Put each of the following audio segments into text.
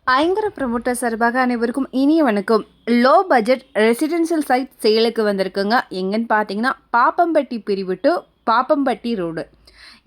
ஐங்கர promoter சார்பாக அனைவருக்கும் இனிய வணக்கம். லோ பட்ஜெட் ரெசிடென்ஷியல் சைட் சேலுக்கு வந்திருக்குங்க. எங்கன்னு பார்த்தீங்கன்னா பாப்பம்பட்டி பிரிவு டு பாப்பம்பட்டி ரோடு.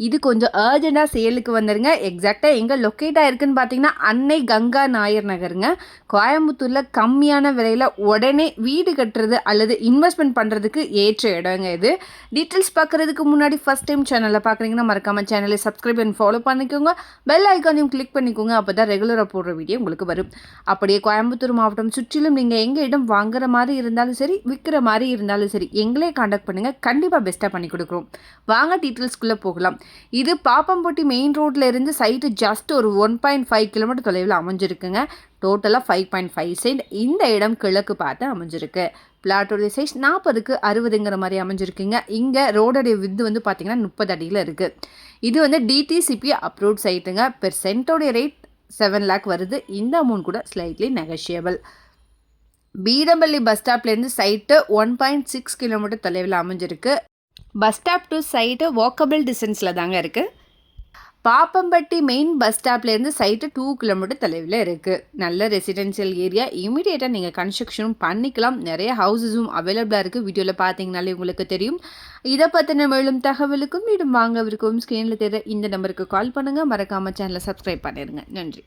இது கொஞ்சம் அர்ஜென்ட்டாக சேலுக்கு வந்துருங்க. எக்ஸாக்டாக எங்கே லொக்கேட் ஆகிருக்குன்னு பார்த்தீங்கன்னா அன்னை கங்கா நாயர் நகருங்க. கோயம்புத்தூரில் கம்மியான விலையில் உடனே வீடு கட்டுறது அல்லது இன்வெஸ்ட்மெண்ட் பண்ணுறதுக்கு ஏற்ற இடங்க இது. டீட்டெயில்ஸ் பார்க்குறதுக்கு முன்னாடி ஃபஸ்ட் டைம் சேனலில் பார்க்குறீங்கன்னா மறக்காமல் சேனலை சப்ஸ்கிரைப் பண்ணி ஃபாலோ பண்ணிக்கோங்க. பெல் ஐக்கானையும் கிளிக் பண்ணிக்கோங்க. அப்போ தான் ரெகுலராக போடுற வீடியோ உங்களுக்கு வரும். அப்படியே கோயம்புத்தூர் மாவட்டம் சுற்றிலும் நீங்கள் எங்கள் இடம் வாங்குற மாதிரி இருந்தாலும் சரி, விற்கிற மாதிரி இருந்தாலும் சரி, எங்களே காண்டாக்ட் பண்ணுங்கள். கண்டிப்பாக பெஸ்ட்டாக பண்ணி கொடுக்குறோம். வாங்க டீட்டெயில்ஸ்குள்ளே போகலாம். இது பாப்பம்பட்டி மெயின் ரோட்டில் இருந்து சைட்டு ஜஸ்ட் ஒரு 1.5 கிலோமீட்டர் தொலைவில் அமைஞ்சிருக்குங்க. டோட்டலாக 5.5 சென்ட். இந்த இடம் கிழக்கு பார்த்து அமைஞ்சிருக்கு. பிளாட்டோடைய சைஸ் 40க்கு 60ங்கிற மாதிரி அமைஞ்சிருக்குங்க. இங்கே ரோடோடைய வித்து வந்து பார்த்தீங்கன்னா 30 அடியில் இருக்குது. இது வந்து டிடிசிபி அப்ரூவ்ட் சைட்டுங்க. பெர் சென்ட்டோடைய ரேட் 7 lakh வருது. இந்த அமௌண்ட் கூட ஸ்லைட்லி நெகஷியபிள். பீடம்பள்ளி பஸ் ஸ்டாப்லேருந்து சைட்டு 1.6 கிலோமீட்டர் தொலைவில் அமைஞ்சிருக்கு. Bus stop to site walkable டிஸ்டன்ஸில் தாங்க இருக்குது. பாப்பம்பட்டி மெயின் பஸ் ஸ்டாப்லேருந்து சைட்டு 2 கிலோமீட்டர் தொலைவில் இருக்குது. நல்ல ரெசிடென்ஷியல் ஏரியா. இமீடியட்டாக நீங்கள் கன்ஸ்ட்ரக்ஷனும் பண்ணிக்கலாம். நிறைய ஹவுசஸும் அவைலபிளாக இருக்குது. வீடியோவில் பார்த்தீங்கனாலே உங்களுக்கு தெரியும். இதை பற்றின மேலும் தகவலுக்கும் வீடும் வாங்கவிருக்கும் ஸ்க்ரீனில் தெரிய இந்த நம்பருக்கு கால் பண்ணுங்கள். மறக்காமல் சேனலை சப்ஸ்கிரைப் பண்ணிடுங்க. நன்றி.